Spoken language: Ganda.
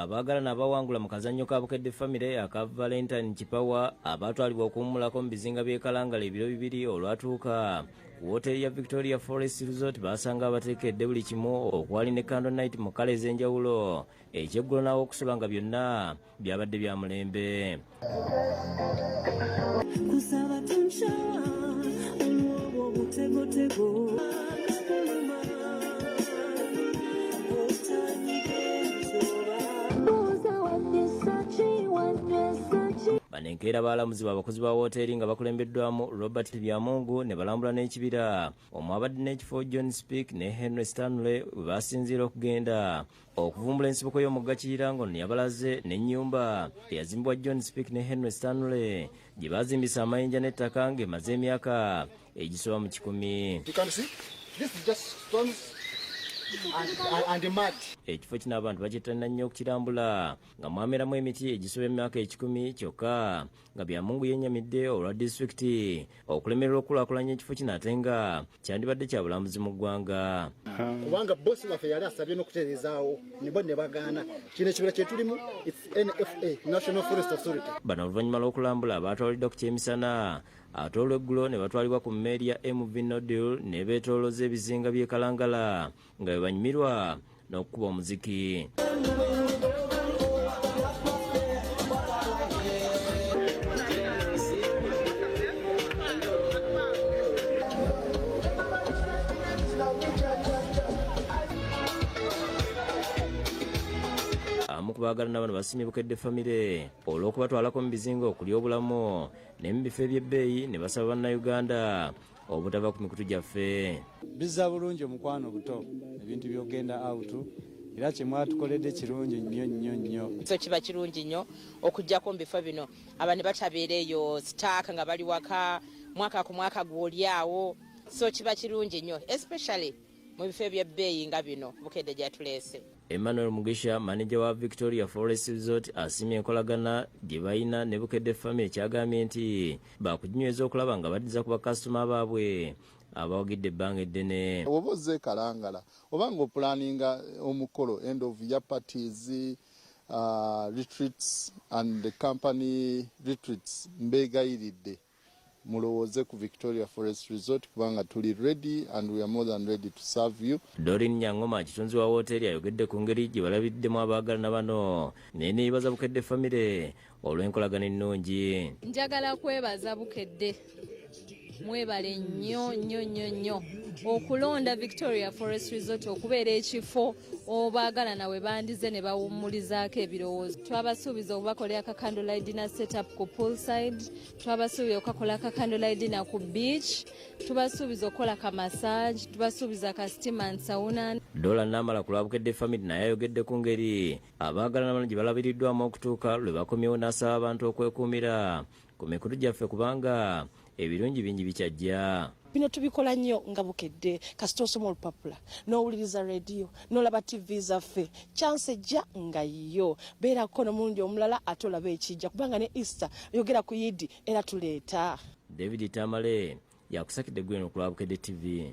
Abaagalana abawangula mu kazannyo ka bukedde family aka Valentine Ki abatwalibwa okuwummulako mu bizinga by'e Kalangala ebiro bibiri olwatuuka ku wooteeri ya Victoria Forest Resort basanga abateekedde buli kimu okwali ne candle night mu kala ez'enjawulo ekyeggulo n'awokusula nga byonna byabadde bya mulembe. Banenkeera baalamuzi b'abakozi ba wooteeri nga bakulembeddwamu Robert Byamungu ne balambula n'ekibira omwabadde n'ekifo John Speak ne Henry Stanley we basinziira okugenda okuvumbula ensibuko y'omugga Kiyirango ne yabalaze n'ennyumba eyazimbibwa John Speak ne Henry Stanley gye bazimbisa amayinja n'ettaka ng'emaze emyaka egisoba mu 10. And mud. Ekifo kino abantu bakittanira nnyo okukirambula nga mwameramu emiti egisoba emyaka 10 kyokka nga Byamungu yennyamidde olwa disitulikiti okulemerera okukulaakulanya ekifo kino ate nga kyandibadde kya bulambuzi mu ggwanga. Kubanga bosi waffe yali asabye n'okutereezaawo ne bo ne bagaana. Kino ekibira kye tulimu NFA, National Forest Authority. Bano oluvannyuma lw'okulambula baatwaliddwa ku kyemisana ate olw'eggulo ne batwalibwa ku mmeeri ya MV Nodule ne beetoolooza ebizinga by'e Kalangala nga bwe banyumirwa n'okukuba omuziki. Abaagalana bano basimye bukedde famire olw'okubatwalako mu bizinga okulya obulamu ne mu bifo eby'ebbeeyi ne basaba bannayuganda obutava ku mikutu gyaffe. Bizza bulungi omukwano buto ebintu byogenda out era kye mwatukoledde kirungi nnyo. So kiba kirungi nnyo okujjako mu bifo bino abantu batabeera eyo sitaaka nga bali waka mwaka ku mwaka gw'olyawo, so kiba kirungi nnyo especially mu bifo eby'ebbeeyi nga bino bukedde gyatuleese. Emmanuel Mugisha, manager wa Victoria Forest Resort, asimye enkolagana gye balina ne bukedde family kyagambye nti bakuginyweza okulaba nga baddiza ku bakasitoma baabwe abawagidde ebbanga eddene. Oba ozze Kalangala oba ng'opulaninga omukolo end of year parties, retreats and the company retreats, mbeegayiridde mulowooze ku Victoria Forest Resort kubanga tuli ready and we are more than ready to serve you. Dorin Nyangoma kitunzi wa wooteeri ayogedde ku ngeri gye balabiddemu abaagalana bano naye neebaza bukedde famire olw'enkolagana ennungi. Njagala kwebaza bukedde mwebale nnyo okulonda Victoria Forest Resort okubeera ekifo obaagalana we bandize ne bawummulizaako ebirowoozo. Twabasuubiza okubakolera ka candlelight dinner setup ku poolside, twabasuubiza okukakola ka candlelight dinner ku beach, tubasuubiza okukola ka massage, tubasuubiza ka steam and sauna. Dola Namala ku lwa bukedde family naye ayogedde ku ngeri abaagalana bano gye balabiriddwamu okutuuka lwe bakomyewo n'asaba abantu okwekuumira ku mikutu gyaffe kubanga ebirungi bingi bikyajja. Bino tubikola nnyo nga bukedde kasita osoma olupapula n'owuliriza rediyo n'olaba TV zaffe chance ejja nga yo beerako n'omulundi omulala ate olaba ekijja kubanga ne Easter yogera ku Yidi era tuleeta. David Tamale yakusakidde gweno ku lwa bukedde TV.